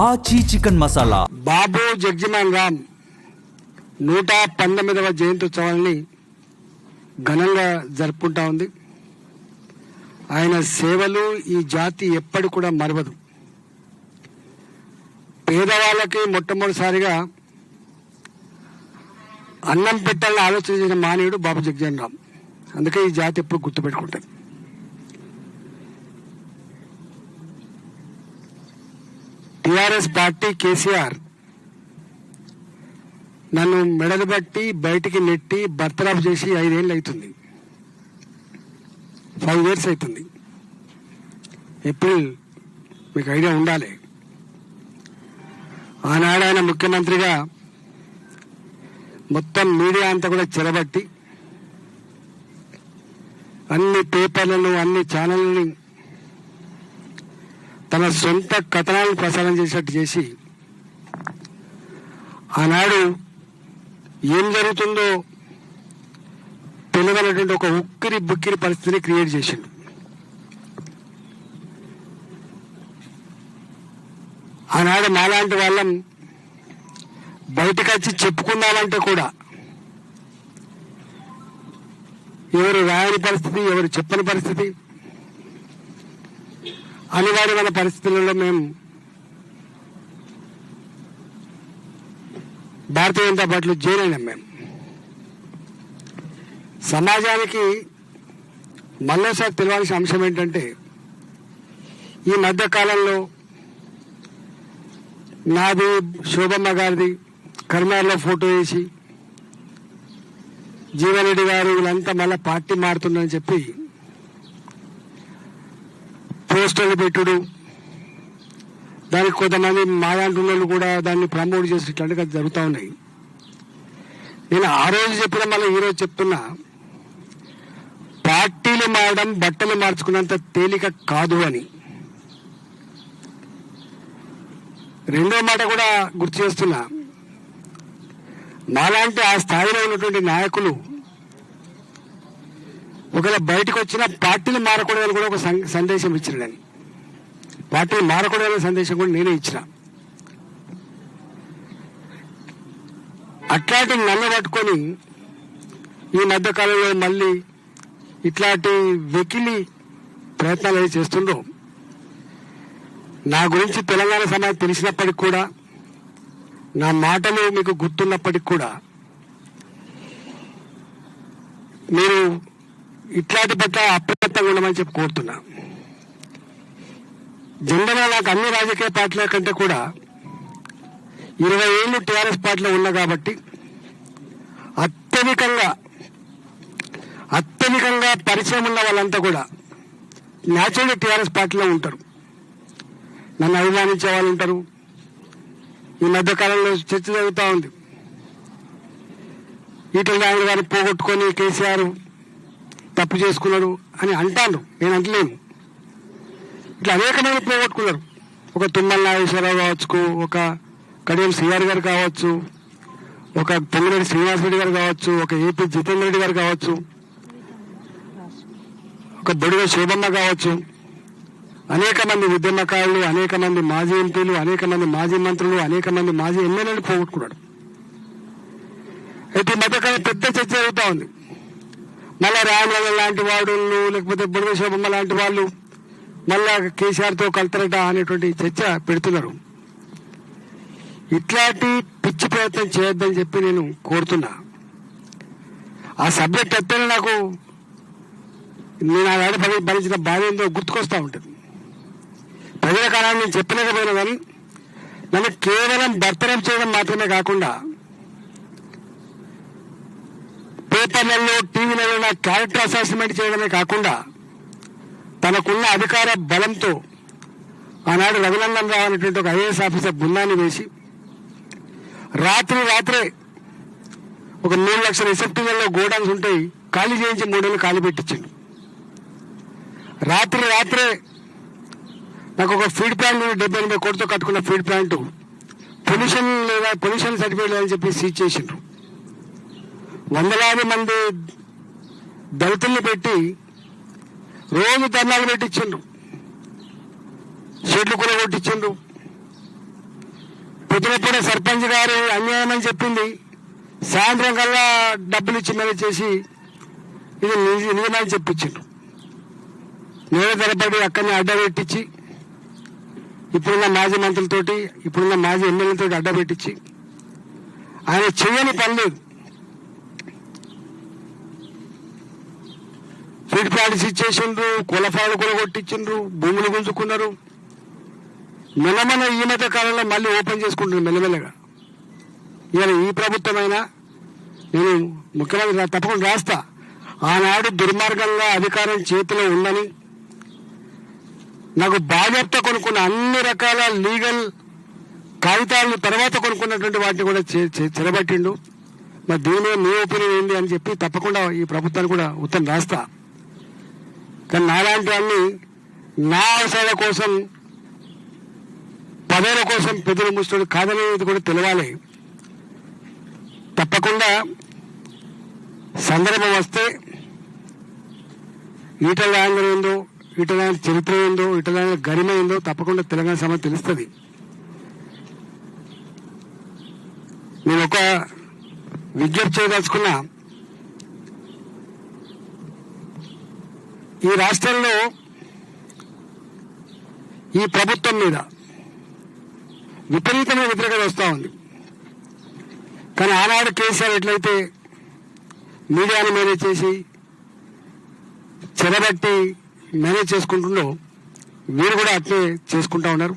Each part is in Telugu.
ఆచి చికెన్ మసాలా. బాబు జగ్జీవన్ రామ్ 119వ జయంత్యుత్సవాన్ని ఘనంగా జరుపుకుంటా ఉంది. ఆయన సేవలు ఈ జాతి ఎప్పటి కూడా మరవదు. పేదవాళ్ళకి మొట్టమొదటిసారిగా అన్నం పెట్టాలని ఆలోచన చేసిన మానవుడు బాబు జగ్జీవన్ రామ్. అందుకే ఈ జాతి ఎప్పుడు గుర్తుపెట్టుకుంటుంది. టిఆర్ఎస్ పార్టీ కేసీఆర్ నన్ను మెడలు బట్టి బయటికి నెట్టి బర్తరాఫ్ చేసి 5 ఏళ్ళు అవుతుంది. 5 years అవుతుంది. ఏప్రిల్ మీకు ఐడియా ఉండాలి. ఆనాడు ఆయన ముఖ్యమంత్రిగా మొత్తం మీడియా అంతా కూడా చెరబట్టి అన్ని పేపర్లను అన్ని ఛానళ్ళని తన సొంత కథనాలను ప్రసారం చేసేట్టు చేసి ఆనాడు ఏం జరుగుతుందో తెలియనటువంటి ఒక ఉక్కిరి బుక్కిరి పరిస్థితిని క్రియేట్ చేసిండు. ఆనాడు మాలాంటి వాళ్ళం బయటకు వచ్చి చెప్పుకుందామంటే కూడా ఎవరు రాయని పరిస్థితి, ఎవరు చెప్పని పరిస్థితి, అనివార్యమైన పరిస్థితులలో మేము భారతీయ జనతా పార్టీలో జాయిన్ అయినాం. మేము సమాజానికి మళ్ళీసారి తెలియాల్సిన అంశం ఏంటంటే, ఈ మధ్య కాలంలో నాది, శోభమ్మ గారిది కర్నాటకలో ఫోటో వేసి జీవన్ రెడ్డి గారు వీళ్ళంతా మళ్ళీ పార్టీ మారుతుందని చెప్పి పోస్టర్లు పెట్టుడు, దానికి కొంతమంది మాయాంటున్నోళ్ళు కూడా దాన్ని ప్రమోట్ చేసి ఇట్లాంటివి జరుగుతూ ఉన్నాయి. నేను ఆ రోజు చెప్పిన మళ్ళీ ఈరోజు చెప్తున్నా, పార్టీలు మారడం బట్టలు మార్చుకున్నంత తేలిక కాదు అని. రెండో మాట కూడా గుర్తు చేస్తున్నా, మాలాంటి ఆ స్థాయిలో ఉన్నటువంటి నాయకులు ఒకవేళ బయటకు వచ్చిన పార్టీలు మారకూడదని కూడా ఒక సందేశం ఇచ్చిన. నేను పార్టీలు మారకూడదనే సందేశం కూడా నేనే ఇచ్చిన. అట్లాంటి నన్ను పట్టుకొని ఈ మధ్య కాలంలో మళ్ళీ ఇట్లాంటి వెకిలి ప్రయత్నాలు ఏవి చేస్తుండో, నా గురించి తెలంగాణ సమాజం తెలిసినప్పటికి కూడా, నా మాటలు మీకు గుర్తున్నప్పటికి కూడా మీరు ఇట్లాంటి పట్ల అప్రమత్తంగా ఉండమని చెప్పి కోరుతున్నా. జనరల్గా నాకు అన్ని రాజకీయ పార్టీల కంటే కూడా 20 ఏళ్ళు టీఆర్ఎస్ పార్టీలో ఉన్నా కాబట్టి అత్యధికంగా పరిచయం ఉన్న వాళ్ళంతా కూడా న్యాచురల్గా టీఆర్ఎస్ పార్టీలో ఉంటారు. నన్ను అభిమానించే వాళ్ళు ఉంటారు. ఈ మధ్యకాలంలో చర్చ జరుగుతూ ఉంది, ఈటల రాజేంద్ర గారిని పోగొట్టుకొని కేసీఆర్ తప్పు చేసుకున్నాడు అని అంటాను. నేను అంటలేను. ఇట్లా అనేక మంది పోగొట్టుకున్నారు. ఒక తుమ్మల నాగేశ్వరరావు కావచ్చు, ఒక కడియం శ్రీఆర్ గారు కావచ్చు, ఒక పొంగిరెడ్డి శ్రీనివాసరెడ్డి గారు కావచ్చు, ఒక ఏపీ జితేందర్ రెడ్డి గారు కావచ్చు, ఒక బొడిగ శోభమ్మ కావచ్చు, అనేక మంది ఉద్యమకారులు, అనేక మంది మాజీ ఎంపీలు, అనేక మంది మాజీ మంత్రులు, అనేక మంది మాజీ ఎమ్మెల్యేలు పోగొట్టుకున్నాడు. అయితే ఈ మధ్యకాలం పెద్ద చర్చ జరుగుతూ ఉంది. మళ్ళా రామరాజు లాంటి వాడు, లేకపోతే బొడిగ శోభమ్మ లాంటి వాళ్ళు మళ్ళా కేసీఆర్తో కలుతారట అనేటువంటి చర్చ పెడుతున్నారు. ఇట్లాంటి పిచ్చి ప్రయత్నం చేయొద్దని చెప్పి నేను కోరుతున్నా. ఆ సబ్జెక్ట్ ఎత్తేనే నాకు నేను ఆడ భరించిన బాధ ఏందో గుర్తుకొస్తూ ఉంటుంది. ప్రజల కాలాన్ని నేను చెప్పలేకపోయినా కానీ నన్ను కేవలం బర్తరం చేయడం మాత్రమే కాకుండా పేపర్లలో, టీవీలలో నా క్యారెక్టర్ అసెస్మెంట్ చేయడమే కాకుండా తనకున్న అధికార బలంతో ఆనాడు రఘునందన్ రావు అనేటువంటి ఒక ఐఏఎస్ ఆఫీసర్ బృందాన్ని వేసి రాత్రే ఒక 3 లక్షల రిసెప్టివ్లలో గోడౌన్స్ ఉంటాయి, ఖాళీ చేయించి 3 ఏళ్ళు ఖాళీ పెట్టించిండు. రాత్రే నాకు ఒక ఫీడ్ ప్లాంట్ 78 కోట్లతో కట్టుకున్న ఫీడ్ ప్లాంట్ పొల్యూషన్ సర్టిఫికేట్ లేదని చెప్పి సీజ్ చేసిండ్రు. వందలాది మంది దళితుల్ని పెట్టి రోజు ధర్నాలు పెట్టించిండ్రు. చెట్లు కొనగొట్టించిండ్రు. పొద్దునప్పుడే సర్పంచ్ గారు అన్యాయం అని చెప్పింది, సాయంత్రం కల్లా డబ్బులు ఇచ్చి మేనేజ్ చేసి ఇది నిజమని చెప్పించిండ్రు. నేల తరబడి అక్కడిని అడ్డ పెట్టించి ఇప్పుడున్న మాజీ మంత్రులతోటి ఇప్పుడున్న మాజీ ఎమ్మెల్యేలతో అడ్డ పెట్టించి ఆయన చేయని పని లేదు. ఫీడ్ ప్లాట్స్ ఇచ్చేసిండ్రు, కులఫాలు కొలగొట్టించిండ్రు, భూములు గుంజుకున్నారు. మెల్లమెల్ల ఈ మధ్య కాలంలో మళ్ళీ ఓపెన్ చేసుకుంటున్నారు మెల్లమెల్లగా. ఇవాళ ఈ ప్రభుత్వమైనా నేను ముఖ్యమంత్రి తప్పకుండా రాస్తా, ఆనాడు దుర్మార్గంగా అధికారం చేతిలో ఉందని నాకు బాధ్యత కొనుక్కున్న అన్ని రకాల లీగల్ కాగితాలను తర్వాత కొనుక్కున్నటువంటి వాటిని కూడా చెరబట్టిండు. మరి దీని మీద మీ ఒపీనియన్ ఏంటి అని చెప్పి తప్పకుండా ఈ ప్రభుత్వాన్ని కూడా ఉత్తరం రాస్తా. కానీ నాలాంటి అన్ని నా అవసరాల కోసం పదవుల కోసం పెద్దలు ముస్తుడు కాదనేది కూడా తెలవాలి. తప్పకుండా సందర్భం వస్తే ఈటల రాజేందర్ ఏందో, ఈటల చరిత్ర ఏందో, ఈటల గరిమ ఏందో తప్పకుండా తెలంగాణ సమాజం తెలుస్తుంది. నేను ఒక విజ్ఞప్తి చేయదలుచుకున్నా, ఈ రాష్ట్రంలో ఈ ప్రభుత్వం మీద విపరీతమైన వ్యతిరేకత వస్తూ ఉంది. కానీ ఆనాడు కేసీఆర్ ఎట్లయితే మీడియాను మేనేజ్ చేసి చెరబట్టి మేనేజ్ చేసుకుంటుండో వీరు కూడా అట్లే చేసుకుంటా ఉన్నారు.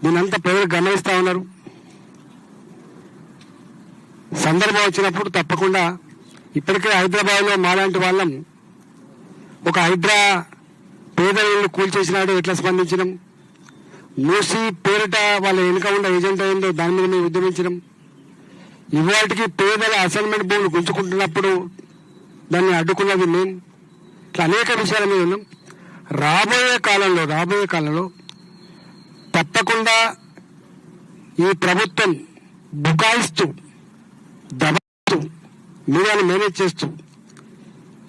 దీనంతా ప్రజలు గమనిస్తూ ఉన్నారు. సందర్భం వచ్చినప్పుడు తప్పకుండా ఇప్పటికే హైదరాబాద్లో మాలాంటి వాళ్ళం ఒక హైడ్రా పేదలను కూల్చేసినాడు ఎట్లా స్పందించడం, మూసి పేరిట వాళ్ళ వెనుక ఉన్న ఏజెంట్ అయిందో దాని మీద మేము ఉద్యమించడం, ఇవాటికి పేదల అసైన్మెంట్ భూములు గుంజుకుంటున్నప్పుడు దాన్ని అడ్డుకున్నది మేము. ఇట్లా అనేక విషయాల మీద ఉన్నాం. రాబోయే కాలంలో తప్పకుండా ఈ ప్రభుత్వం బుకాయిస్తూ దబాయిస్తూ మీడియాను మేనేజ్ చేస్తూ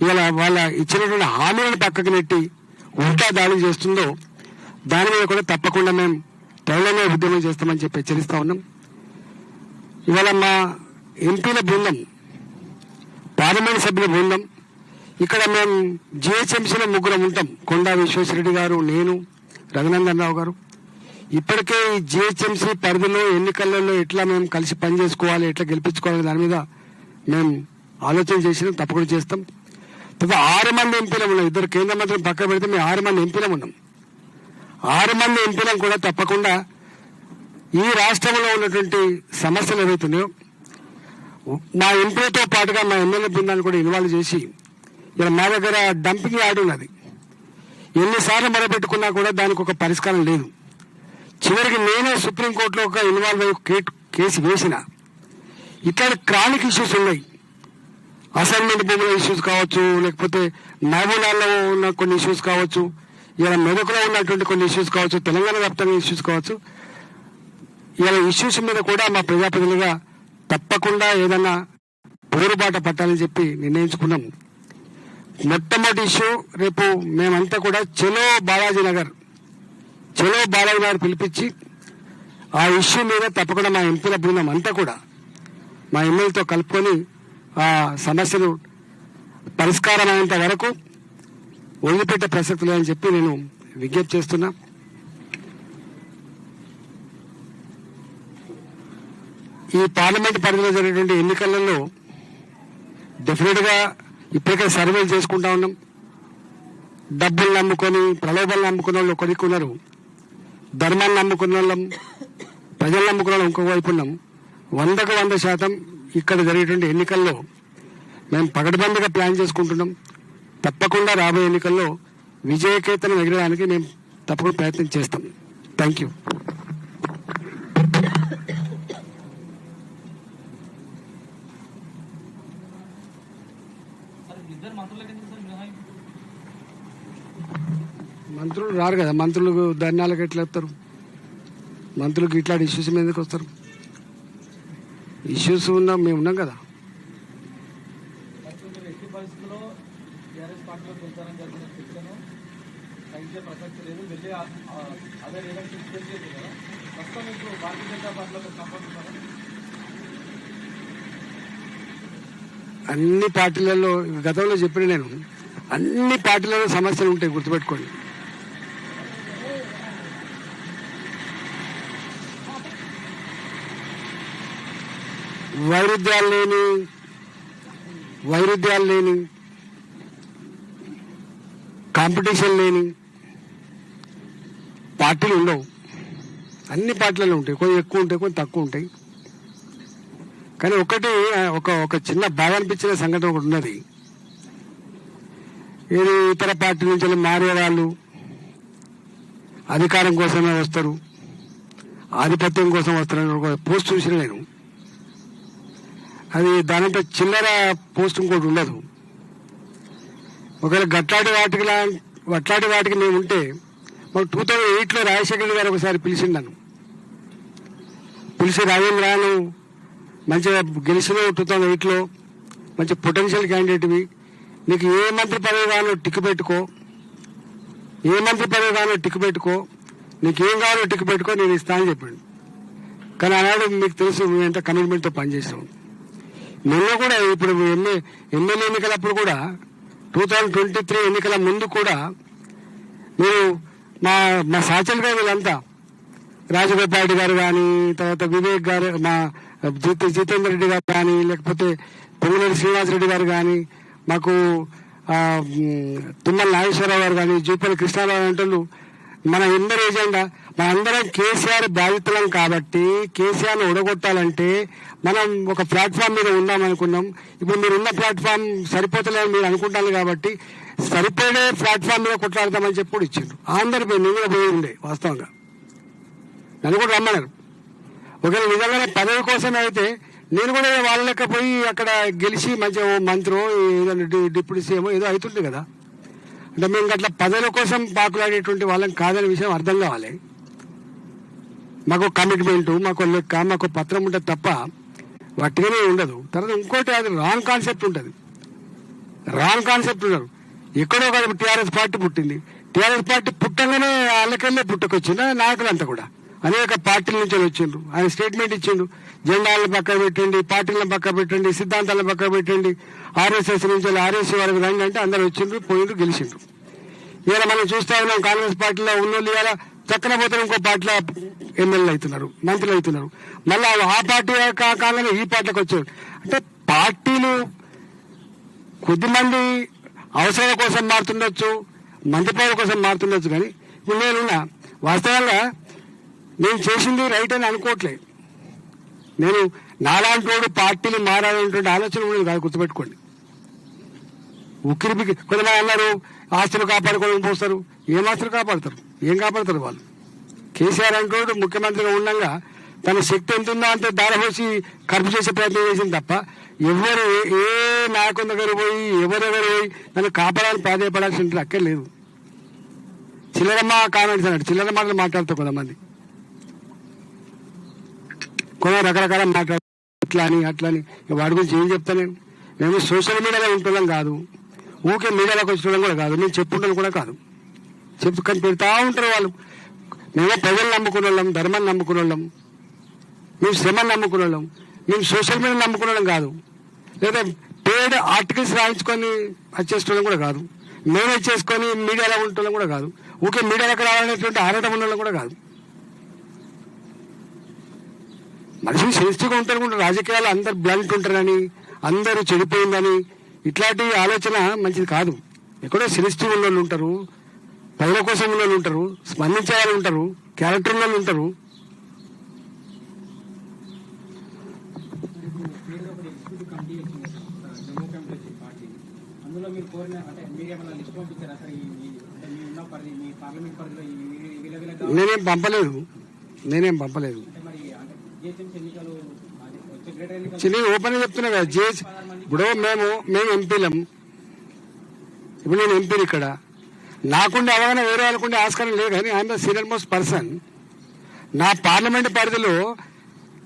ఇలా వాళ్ళ ఇచ్చినటువంటి హామీలను పక్కకు నెట్టి ఉల్టా దాడి చేస్తుందో దాని మీద కూడా తప్పకుండా మేము త్వరలోనే ఉద్యమం చేస్తామని చెప్పి హెచ్చరిస్తా ఉన్నాం. ఇవాళ మా ఎంపీల బృందం, పార్లమెంట్ సభ్యుల బృందం ఇక్కడ మేము జిహెచ్ఎంసీలో ముగ్గురం ఉంటాం. కొండా విశ్వేశ్వరరెడ్డి గారు, నేను, రఘునందన్ రావు గారు. ఇప్పటికే ఈ జిహెచ్ఎంసీ పరిధిలో ఎన్నికలలో ఎట్లా మేము కలిసి పనిచేసుకోవాలి, ఎట్లా గెలిపించుకోవాలి దాని మీద మేము ఆలోచన చేసినాం, తప్పకుండా చేస్తాం. తర్వాత 6 మంది ఎంపీలం ఉన్నాం. 2 కేంద్ర మంత్రులు పక్క పెడితే మేము 6 మంది ఎంపీలం ఉన్నాం. 6 మంది ఎంపీలం కూడా తప్పకుండా ఈ రాష్ట్రంలో ఉన్నటువంటి సమస్యలు ఏవైతున్నాయో మా ఎంపీలతో పాటుగా మా ఎమ్మెల్యే బృందాన్ని కూడా ఇన్వాల్వ్ చేసి, ఇలా మా దగ్గర డంపింగ్ యార్డ్ ఉన్నది, ఎన్నిసార్లు మొదలుపెట్టుకున్నా కూడా దానికి ఒక పరిష్కారం లేదు. చివరికి నేనే సుప్రీంకోర్టులో ఒక ఇన్వాల్వ్ అయ్యి కేసు వేసిన. ఇట్లాంటి క్రానిక్ ఇష్యూస్ ఉన్నాయి. అసైన్మెంట్ భూముల ఇష్యూస్ కావచ్చు, లేకపోతే మహబూబ్నగర్లో ఉన్న కొన్ని ఇష్యూస్ కావచ్చు, ఇలా మెదకులో ఉన్నటువంటి కొన్ని ఇష్యూస్ కావచ్చు, తెలంగాణ వ్యాప్తంగా ఇష్యూస్ కావచ్చు. ఇలా ఇష్యూస్ మీద కూడా మా ప్రజాప్రతినిధిగా తప్పకుండా ఏదన్నా పోరుబాట పట్టాలని చెప్పి నిర్ణయించుకున్నాం. మొట్టమొదటి ఇష్యూ రేపు మేమంతా కూడా చలో బాలాజీ నగర్ పిలిపించి ఆ ఇష్యూ మీద తప్పకుండా మా ఎంపీల బృందం అంతా కూడా మా ఎమ్మెల్యేతో కలుపుకొని ఆ సమస్యలు పరిష్కారం అయ్యేంత వరకు వదిలిపెట్టే ప్రసక్తి లేదని చెప్పి నేను విజ్ఞప్తి చేస్తున్నా. ఈ పార్లమెంట్ పరిధిలో జరిగేటువంటి ఎన్నికలలో డెఫినెట్గా ఇప్పటికే సర్వేలు చేసుకుంటా ఉన్నాం. డబ్బులు నమ్ముకొని ప్రలోభాలు నమ్ముకున్న వాళ్ళు ఒకరికి ఉన్నారు, ధర్మాన్ని నమ్ముకున్న వాళ్ళం, ప్రజలు నమ్ముకున్న వాళ్ళు ఇంకొక వైపు ఉన్నాం. 100కు 100% ఇక్కడ జరిగేటువంటి ఎన్నికల్లో మేము పగడబందిగా ప్లాన్ చేసుకుంటున్నాం. తప్పకుండా రాబోయే ఎన్నికల్లో విజయకేతనం ఎగరడానికి మేము తప్పకుండా ప్రయత్నం చేస్తాం. Thank you. మంత్రులు రారు కదా, మంత్రులకు ధర్నాలకు ఎట్లా వస్తారు? మంత్రులకు ఇట్లాంటి ఇష్యూస్ మీదకి వస్తారు. ఇష్యూస్ ఉన్నాం, మేము ఉన్నాం కదా. ఇచ్చే ప్రసక్తి లేదు. వెళ్ళి అదే ఎలక్షన్ చేసేది కదా. ప్రస్తుతం ఇప్పుడు భారతీయ జనతా పార్టీలో సంబంధించారు. అన్ని పార్టీలలో గతంలో చెప్పిన నేను, అన్ని పార్టీలలో సమస్యలు ఉంటాయి, గుర్తుపెట్టుకోండి. వైరుధ్యాలు లేని కాంపిటీషన్ లేని పార్టీలు ఉండవు. అన్ని పార్టీలలో ఉంటాయి, కొన్ని ఎక్కువ ఉంటాయి, కొన్ని తక్కువ ఉంటాయి. కానీ ఒక చిన్న బాధ అనిపించిన సంఘటన ఒకటి ఉన్నది. ఇది ఇతర పార్టీ నుంచి మారే వాళ్ళు అధికారం కోసమే వస్తారు, ఆధిపత్యం కోసం వస్తారని ఒక పోస్ట్ చూసిన నేను. అది దానంటే చిల్లర పోస్ట్ ఇంకోటి ఉండదు. ఒకవేళ వట్లాడి వాటికి మేము ఉంటే, మాకు 2008లో రాజశేఖర రెడ్డి గారు ఒకసారి పిలిచిండు నన్ను. పిలిచి రాజేంద్రాను మంచిగా గెలిచినావు 2008లో, మంచి పొటెన్షియల్ క్యాండిడేట్వి, నీకు ఏ మంత్రి పదవి కావాలో టిక్కు పెట్టుకో, నీకేం కావాలో టిక్కు పెట్టుకో, నేను ఇస్తా అని చెప్పాడు. కానీ ఆనాడు మీకు తెలుసు మేము ఎంత కమిట్మెంట్తో పనిచేసాం. నిన్న కూడా ఇప్పుడు ఎమ్మెల్యే ఎన్నికలప్పుడు కూడా 2023 ఎన్నికల ముందు కూడా మీరు మా సాచల్ గారు వీళ్ళంతా, రాజగోపాల్ గారు కానీ, తర్వాత వివేక్ గారు, మా జితేందర్ రెడ్డి గారు కానీ, లేకపోతే పొంగులేటి శ్రీనివాసరెడ్డి గారు కానీ, మాకు తుమ్మల నాగేశ్వరరావు గారు కానీ, జూపల్లి కృష్ణారావు అంటూ మన అందరి ఏజెండా, మనందరం కేసీఆర్ బాధితులం కాబట్టి కేసీఆర్ను ఓడగొట్టాలంటే మనం ఒక ప్లాట్ఫామ్ మీద ఉన్నామనుకున్నాం. ఇప్పుడు మీరు ఉన్న ప్లాట్ఫామ్ సరిపోతలేదని మీరు అనుకుంటాను కాబట్టి సరిపోయే ప్లాట్ఫామ్ మీద కొట్లాడతామని చెప్పి కూడా ఇచ్చిండ్రు. అందరి పోయి నేను కూడా పోయి ఉండే, వాస్తవంగా నన్ను కూడా రమ్మన్నారు. ఒకవేళ నిజంగానే పదవి కోసమే అయితే నేను కూడా వాళ్ళ లెక్క పోయి అక్కడ గెలిచి మంచిగా మంత్రో ఏదైనా డిప్యూటీ సీఎం ఏదో అవుతుంది కదా. అంటే మేము అట్లా పదవుల కోసం పాకులాడేటువంటి వాళ్ళం కాదనే విషయం అర్థం కావాలి. మాకు కమిట్మెంటు, మాకు లెక్క, మాకు పత్రం ఉంటుంది తప్ప వట్టిగానే ఉండదు. తర్వాత ఇంకోటి అది రాంగ్ కాన్సెప్ట్ ఉంటుంది. ఎక్కడో కాదు టీఆర్ఎస్ పార్టీ పుట్టింది. టీఆర్ఎస్ పార్టీ పుట్టంగానే వాళ్ళకెళ్ళే పుట్టకొచ్చింది నాయకులంతా కూడా. అనేక పార్టీల నుంచి వచ్చిండ్రు. ఆయన స్టేట్మెంట్ ఇచ్చిండు, జెండాలను పక్కన పెట్టండి, పార్టీలను పక్కన పెట్టండి, సిద్ధాంతాలను పక్కన పెట్టండి, ఆర్ఎస్ఎస్ నుంచి ఆర్ఎస్సీ వరకు రండి అంటే అందరు వచ్చిండ్రు, పోయిండ్రు, గెలిచిండ్రు. ఇవాళ మనం చూస్తా ఉన్నాం కాంగ్రెస్ పార్టీలో ఉన్నోళ్ళు ఇవాళ చక్కన పోతారు, ఇంకో పార్టీలో ఎమ్మెల్యేలు అవుతున్నారు, మంత్రులు అవుతున్నారు. మళ్ళీ ఆ పార్టీ కాగానే ఈ పార్టీకి వచ్చారు. అంటే పార్టీలు కొద్దిమంది అవసరాల కోసం మారుతుండొచ్చు, మంత్రి పదవి కోసం మారుతుండొచ్చు. కానీ ఇప్పుడు నేనున్నా వాస్తవంగా నేను చేసింది రైట్ అని అనుకోవట్లేదు. నేను నాలాంటి వాడు పార్టీలు మారాలనేటువంటి ఆలోచన ఉండేది కాదు, గుర్తుపెట్టుకోండి. ఉక్కిరిబిక్కి కొంతమంది అన్నారు ఆస్తులు కాపాడుకోవడం పోస్తారు. ఏం ఆస్తులు కాపాడతారు, ఏం కాపాడతారు వాళ్ళు? కేసీఆర్ అంటూ ముఖ్యమంత్రిగా ఉండగా తన శక్తి ఎంత ఉందో అంతే దారపోసి ఖర్చు చేసే ప్రయత్నం చేసింది తప్ప ఎవరు ఏ నాయకుని దగ్గర పోయి ఎవరెవరు పోయి నన్ను కాపాడాలని ప్రాధాయపడాల్సిన అక్కర్లేదు. చిల్లరమ్మ కామెంట్స్ అన్నాడు, చిల్లర మాటలు మాట్లాడుతారు కొంతమంది, కొందరు రకరకాల మాట్లాడు, ఇట్లా అని అట్లా అని. వాడి గురించి ఏం చెప్తా నేను? మేము సోషల్ మీడియాలో ఉంటున్నాం కాదు, ఊకే మీడియాలోకి వచ్చడం కూడా కాదు, మేము చెప్పుకుంటాం కూడా కాదు. కానీ పెడతా ఉంటారు వాళ్ళు. మేము ప్రజలు నమ్ముకునే వాళ్ళం, ధర్మాన్ని నమ్ముకునే వాళ్ళం, మేము శ్రమను నమ్ముకునే వాళ్ళం, మేము సోషల్ మీడియా నమ్ముకునే వాళ్ళం కాదు, లేదా పేడ్ ఆర్టికల్స్ రాయించుకొని వచ్చేసుకోవడం కూడా కాదు, మేనేజ్ చేసుకొని మీడియాలో ఉండటం కూడా కాదు, ఊకే మీడియాలోకి రావాలనేటువంటి ఆరాటం ఉండడం కూడా కాదు. మనిషి సెన్సిటివ్గా ఉంటారు. రాజకీయాలు అందరు బ్లంట్ ఉంటారని, అందరూ చెడిపోయిందని ఇట్లాంటి ఆలోచన మంచిది కాదు. ఎక్కడో సెన్సిటివ్ ఉన్న వాళ్ళు ఉంటారు, ప్రజల కోసం ఉన్న వాళ్ళు ఉంటారు, స్పందించే వాళ్ళు ఉంటారు, క్యారెక్టర్ ఉన్న వాళ్ళు ఉంటారు. నేనేం పంపలేదు. ఓపెన్ చెప్తున్నా కదా, ఇప్పుడు మేము ఎంపీలం. ఇప్పుడు నేను ఎంపీని, ఇక్కడ నాకుండే అవగాహన వేరే వాళ్ళకుండే ఆస్కారం లేదు. కానీ I'm the senior most person. నా పార్లమెంట్ పరిధిలో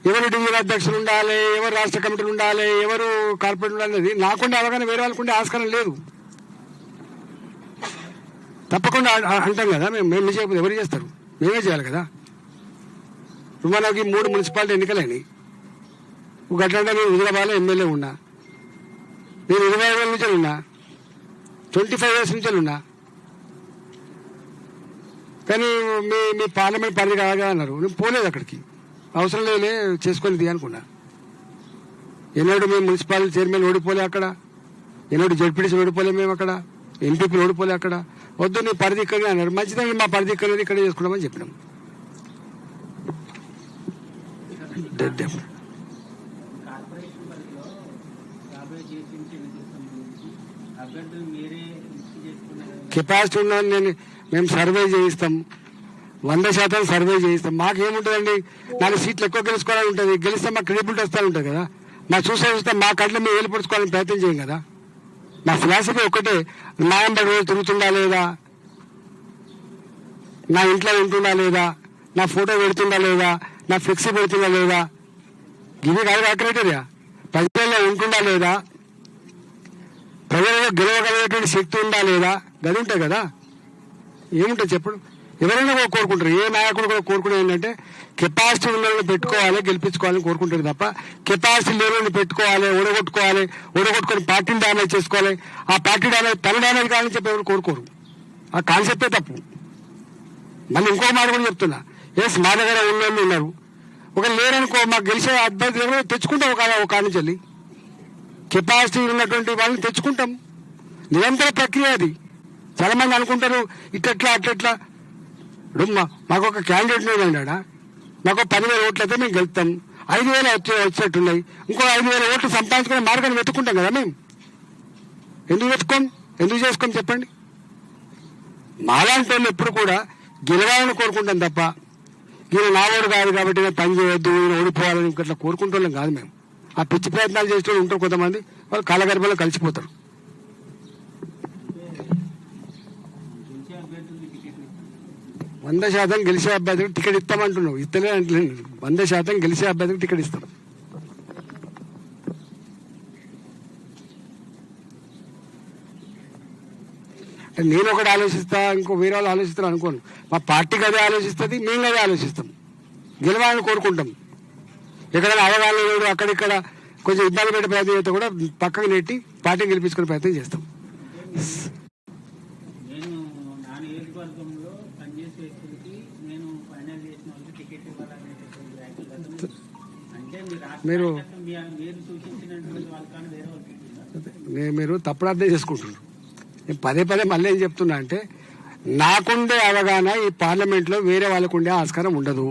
ఎవరు డివిజన్ అధ్యక్షులు ఉండాలి, ఎవరు రాష్ట్ర కమిటీలు ఉండాలి, ఎవరు కార్పొరేట్ ఉండాలి, నాకుండే అవగాహన వేరే వాళ్ళకుండే ఆస్కారం లేదు. తప్పకుండా అంటాం కదా. మేము చేయకపోతే ఎవరు చేస్తారు? మేమే చేయాలి కదా. ఇప్పుడు మనకి 3 మున్సిపాలిటీ ఎన్నికలని ఒక గట్లంటే నేను హుజరాబాద్లో ఎమ్మెల్యే ఉన్నా, నేను 25 ఏళ్ళ నుంచి ఉన్నా, 25 ఇయర్స్ నుంచి ఉన్నా. కానీ మీ పార్లమెంట్ పరిధి కాగా అన్నారు. నేను పోలేదు అక్కడికి, అవసరం లేదులే చేసుకునేది అనుకున్నా. ఎన్నడూ మేము మున్సిపాలిటీ చైర్మన్ ఓడిపోలే అక్కడ, ఎన్నడూ జడ్పీటీసీ ఓడిపోలే మేము అక్కడ, ఎంపీపీలు ఓడిపోలే అక్కడ. వద్దు నీ పరిధి ఇక్కడనే అన్నారు. మంచిదని మా పరిధి ఇక్కడే చేసుకున్నామని చెప్పినాం. కెపాసిటీ ఉన్నది మేము సర్వే చేయిస్తాం, 100% సర్వే చేయిస్తాం. మాకేముంటుందండి, 4 సీట్లు ఎక్కువ గెలుచుకోవాలని ఉంటుంది. గెలిస్తే మా క్రెడిబిలిటీ వస్తూ ఉంటుంది కదా. మా చూస్తే మా కట్ల మేము ఏలుపరుచుకోవాలని ప్రయత్నం చేయం కదా. మా ఫిలాసఫీ ఒక్కటే, నా ఎంబడి రోజు తిరుగుతుందా లేదా, నా ఇంట్లో ఉంటుందా లేదా, నా ఫోటో పెడుతుందా లేదా, నా ఫ్లెక్సీ పెడుతుందా లేదా, ఇవి కాదు క్రైటీరియా. ప్రజల్లో ఉంటుందా లేదా, ప్రజలలో గెలవగలిగేటువంటి శక్తి ఉందా లేదా, గది ఉంటాయి కదా. ఏముంటుంది చెప్పడు? ఎవరైనా కూడా కోరుకుంటారు, ఏ నాయకుడు కూడా కోరుకునేది ఏంటంటే కెపాసిటీ ఉన్న పెట్టుకోవాలి, గెలిపించుకోవాలని కోరుకుంటారు తప్ప కెపాసిటీ లేని పెట్టుకోవాలి, ఓడగొట్టుకొని పార్టీని డ్యామేజ్ చేసుకోవాలి, ఆ పార్టీ డ్యామేజ్ తన డ్యామేజ్ కావాలని చెప్పి ఎవరు కోరుకోరు. ఆ కాన్సెప్టే తప్పు. మళ్ళీ ఇంకో మాట కూడా చెప్తున్నా, ఎస్ మా దగ్గర ఉన్నోళ్ళు ఉన్నారు, ఒక లేరనుకో, మాకు గెలిచే అభ్యర్థి దగ్గర తెచ్చుకుంటాం ఒక కాడి నుంచి వెళ్ళి. కెపాసిటీ ఉన్నటువంటి వాళ్ళని తెచ్చుకుంటాం. నిరంతర ప్రక్రియ అది. చాలా మంది అనుకుంటారు ఇట్లా అట్లా. ఇప్పుడు మాకు ఒక క్యాండిడేట్ లేదండి, మాకు 10,000 ఓట్లు అయితే మేము గెలుస్తాం, 5,000 వచ్చేట్టున్నాయి, ఇంకో 5,000 ఓట్లు సంపాదించుకునే మార్గాన్ని వెతుక్కుంటాం కదా. మేము ఎందుకు చేసుకోం చెప్పండి. మాలాంటి వాళ్ళు ఎప్పుడు కూడా గెలవాలని కోరుకుంటాం తప్ప ఈయన నావాడు కాదు కాబట్టి పని చేయొద్దు, ఈయన ఓడిపోవాలని ఇట్లా కోరుకుంటాం కాదు. మేము ఆ పిచ్చి ప్రయత్నాలు చేస్తూ ఉంటారు కొంతమంది, వాళ్ళు కాలగర్భంలో కలిసిపోతారు. 100% గెలిచే అభ్యర్థికి టికెట్ ఇస్తామంటున్నావు, ఇస్తలే అంటలేదు. 100% గెలిచే అభ్యర్థికి టికెట్ ఇస్తాం. నేను ఒకటి ఆలోచిస్తా, ఇంకో వేరే వాళ్ళు ఆలోచిస్తారు అనుకోను. మా పార్టీకి అదే ఆలోచిస్తుంది, మేము అదే ఆలోచిస్తాం. గెలవాలని కోరుకుంటాం. ఎక్కడైనా అవగాహన లేడు, అక్కడిక్కడ కొంచెం ఇబ్బంది పెట్టే ప్రయత్నం చేస్తే కూడా పక్కకు నెట్టి పార్టీని గెలిపించుకునే ప్రయత్నం చేస్తాం. మీరు తప్పుడు అర్థం చేసుకుంటున్నారు. నేను పదే మళ్ళీ ఏం చెప్తున్నా అంటే, నాకుండే అవగాహన ఈ పార్లమెంట్లో వేరే వాళ్ళకు ఉండే ఆస్కారం ఉండదు.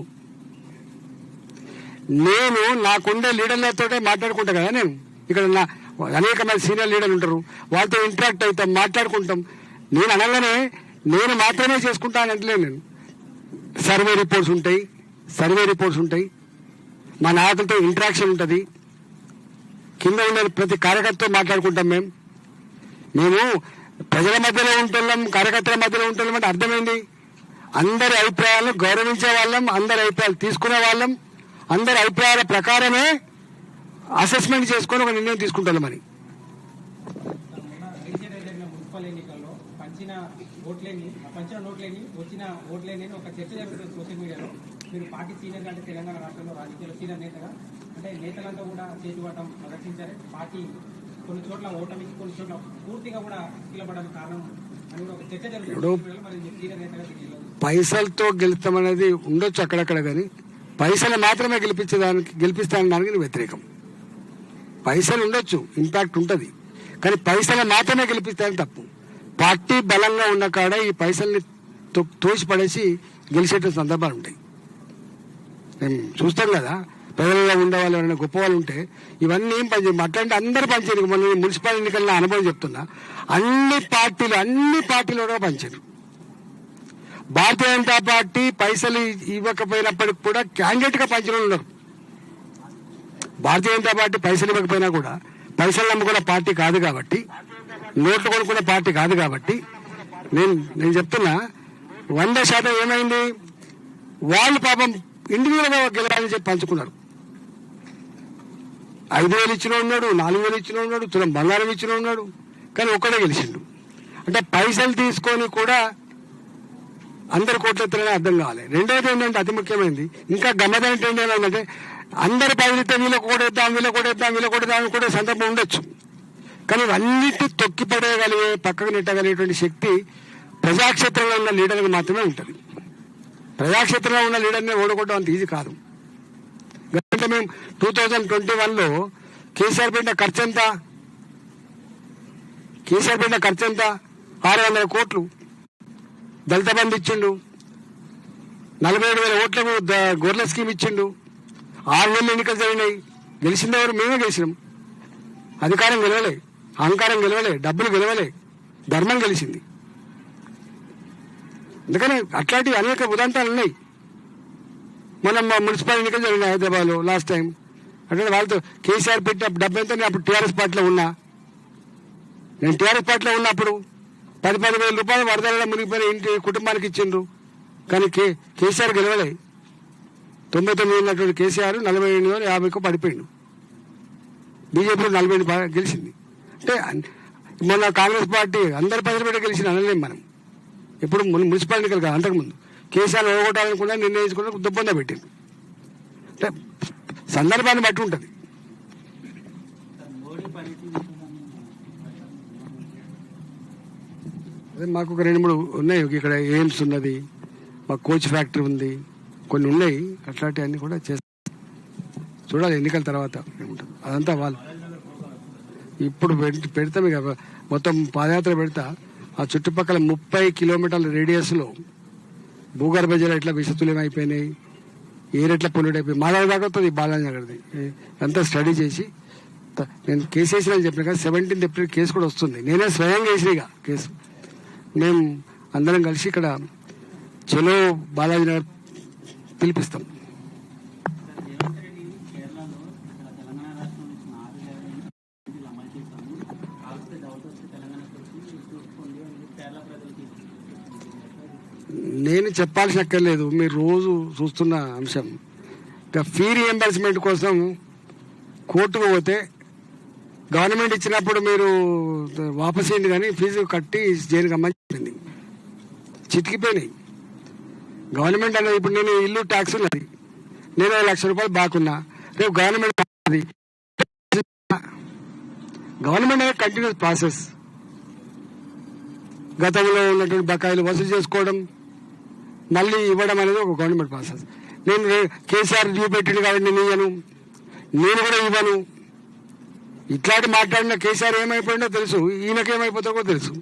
నేను నాకుండే లీడర్లతో మాట్లాడుకుంటా కదా. నేను ఇక్కడ అనేక మంది సీనియర్ లీడర్లు ఉంటారు, వాళ్ళతో ఇంటరాక్ట్ అవుతాం, మాట్లాడుకుంటాం. నేను అనగానే నేను మాత్రమే చేసుకుంటానంటలే. నేను సర్వే రిపోర్ట్స్ ఉంటాయి, మా నాయకులతో ఇంటరాక్షన్ ఉంటుంది, కింద ఉన్న ప్రతి కార్యకర్తతో మాట్లాడుకుంటాం. మేము ప్రజల మధ్యలో ఉంటున్నాం, కార్యకర్తల మధ్యలో ఉంటున్నాం అంటే అర్థమైంది. అందరి అభిప్రాయాలను గౌరవించే వాళ్ళం, అందరి అభిప్రాయాలు తీసుకునే వాళ్ళం, అందరి అభిప్రాయాల ప్రకారమే అసెస్మెంట్ చేసుకొని ఒక నిర్ణయం తీసుకుంటాం. మరి మున్సిపల్ ఎన్నికల్లో పంచిన నోట్లేని వచ్చిన ఓట్లేని ఒక చర్చ జరుగుతుంది సోషల్ మీడియాలో. మీరు పార్టీ సీనియర్ అంటే తెలంగాణ రాష్ట్రంలో రాజకీయాల్లో సీనియర్ నేతగా, అంటే నేతలంతా కూడా చేతివాటం ప్రదర్శించారు. పార్టీ కొన్ని చోట్ల ఓటమికి, కొన్ని చోట్ల పూర్తిగా కూడా నిలబడడానికి కారణం అని కూడా ఒక చర్చ జరుగుతుంది. మరి సీనియర్ నేతగా పైసలతో గెలుస్తామనేది ఉండొచ్చు అక్కడక్కడ, కానీ పైసలు మాత్రమే గెలిపిస్తానడానికి నేను వ్యతిరేకం. పైసలు ఉండొచ్చు, ఇంపాక్ట్ ఉంటుంది, కానీ పైసలు మాత్రమే గెలిపిస్తానని తప్పు. పార్టీ బలంగా ఉన్న కాడ ఈ పైసల్ని తోసి పడేసి గెలిచేట సందర్భాలు ఉంటాయి. మేము చూస్తాం కదా, ప్రజలలో ఉండే వాళ్ళు ఎవరైనా గొప్ప వాళ్ళు ఉంటే ఇవన్నీ ఏం పనిచేయము. అట్లాంటి అందరూ పనిచేయరు. మన మున్సిపల్ ఎన్నికల అనుభవం చెప్తున్నా, అన్ని పార్టీలు కూడా పనిచేయరు. భారతీయ జనతా పార్టీ పైసలు ఇవ్వకపోయినప్పటికి కూడా క్యాండిడేట్ గా పంచిన ఉన్నారు. భారతీయ జనతా పార్టీ పైసలు ఇవ్వకపోయినా కూడా, పైసలు నమ్ముకున్న పార్టీ కాదు కాబట్టి, నోట్లు కొనుక్కున్న పార్టీ కాదు కాబట్టి, నేను చెప్తున్నా 100% ఏమైంది, వాళ్ళు పాపం ఇండివిజువల్ గా గెలవాలని చెప్పి పంచుకున్నారు. 5,000 ఇచ్చిన ఉన్నాడు, 4,000 ఇచ్చిన ఉన్నాడు, తులం బంగారం ఇచ్చిన ఉన్నాడు, కానీ ఒక్కడే గెలిచిండు. అంటే పైసలు తీసుకొని కూడా అందరు కోట్లు ఎత్తారని అర్థం కావాలి. రెండోది ఏంటంటే అతి ముఖ్యమైనది, ఇంకా గమ్మతైన ఏంటంటే అందరు పదిలితే వీళ్ళ కూడేద్దాం కూడా సందర్భం ఉండొచ్చు. కానీ ఇవన్నిటి తొక్కి పడేయగలిగే, పక్కకు నెట్టగలిగేటువంటి శక్తి ప్రజాక్షేత్రంలో ఉన్న లీడర్కి మాత్రమే ఉంటుంది. ప్రజాక్షేత్రంలో ఉన్న లీడర్ని ఓడగొట్టడం అంత ఈజీ కాదు. అంటే మేము 2021లో కేసీఆర్ పెట్టిన ఖర్చు ఎంత? 600 కోట్లు. దళిత బంధు ఇచ్చిండు, 47,000 ఓట్లకు గొర్రెల స్కీమ్ ఇచ్చిండు, 6 నెలలు ఎన్నికలు జరిగినాయి. గెలిచిందెవరు? మేమే గెలిచినాం. అధికారం గెలవలే, అహంకారం గెలవలే, డబ్బులు గెలవలే, ధర్మం గెలిచింది. అందుకని అట్లాంటి అనేక ఉదాంతాలు ఉన్నాయి. మనం మున్సిపల్ ఎన్నికలు జరిగినాయి హైదరాబాద్లో లాస్ట్ టైం. అంటే వాళ్ళతో కేసీఆర్ పెట్టిన డబ్బు ఎంత? నేను అప్పుడు టీఆర్ఎస్ పార్టీలో ఉన్నా. నేను టీఆర్ఎస్ పార్టీలో ఉన్నప్పుడు 10,000 రూపాయలు వరదలలో మునిగిపోయిన ఇంటి కుటుంబానికి ఇచ్చిండ్రు. కానీ కేసీఆర్ గెలవలే. 99 ఉన్నటువంటి కేసీఆర్ 48,50 పడిపోయిండు. బీజేపీ 40 గెలిచింది. అంటే మొన్న కాంగ్రెస్ పార్టీ అందరి ప్రజలు పెట్టి గెలిచిన అనలేం మనం. ఇప్పుడు మున్సిపల్ ఎన్నికలు కాదు, అంతకుముందు కేసీఆర్ ఓడగొట్టాలనుకున్నా నిర్ణయించుకున్నా దుబ్బందా పెట్టింది. అంటే సందర్భాన్ని బట్టి ఉంటుంది. అదే మాకు ఒక 2-3 ఉన్నాయి. ఇక్కడ ఎయిమ్స్ ఉన్నది, మాకు కోచ్ ఫ్యాక్టరీ ఉంది, కొన్ని ఉన్నాయి. అట్లాంటివన్నీ కూడా చేస్తాం. చూడాలి ఎన్నికల తర్వాత ఏముంటుంది. అదంతా వాళ్ళు ఇప్పుడు పెడతాం. ఇక మొత్తం పాదయాత్ర పెడతా. ఆ చుట్టుపక్కల 30 కిలోమీటర్ల రేడియస్లో భూగర్భ జలం ఎట్లా విషతుల్యం అయిపోయినాయి, ఏరెట్లా పొల్యూట్ అయిపోయి మాధవ దాకా వస్తుంది బాలాజీ నగర్ది. అంతా స్టడీ చేసి నేను కేసు వేసిన చెప్పిన కదా, 17th ఏప్రిల్ కేసు కూడా వస్తుంది. నేనే స్వయంగా వేసిన ఇక కేసు. మేము అందరం కలిసి ఇక్కడ చలో బాలాజీ నగర్ పిలిపిస్తాం. నేను చెప్పాల్సిన అక్కర్లేదు, మీరు రోజు చూస్తున్న అంశం. ఇక ఫీ రియంబర్స్మెంట్ కోసం కోర్టుకు పోతే గవర్నమెంట్ ఇచ్చినప్పుడు మీరు వాపస్ అయింది, కానీ ఫీజు కట్టి జైలుకి అమ్మని చెప్పింది. చితికిపోయినాయి. గవర్నమెంట్ అనేది ఇప్పుడు నేను ఇల్లు ట్యాక్స్ ఉన్నది, నేను 1,00,000 రూపాయలు బాకున్నా, రేపు గవర్నమెంట్ అనేది కంటిన్యూస్ ప్రాసెస్. గతంలో ఉన్నటువంటి బకాయిలు వసూలు చేసుకోవడం, మళ్ళీ ఇవ్వడం అనేది ఒక గవర్నమెంట్ ప్రాసెస్. నేను కేసీఆర్ డ్యూ పెట్టింది కాబట్టి నేను ఇవ్వను, నేను కూడా ఇవ్వను. ఇట్లాంటి మాట్లాడిన కేసీఆర్ ఏమైపోయిందో తెలుసు, ఈయనకేమైపోతుందో కూడా తెలుసు.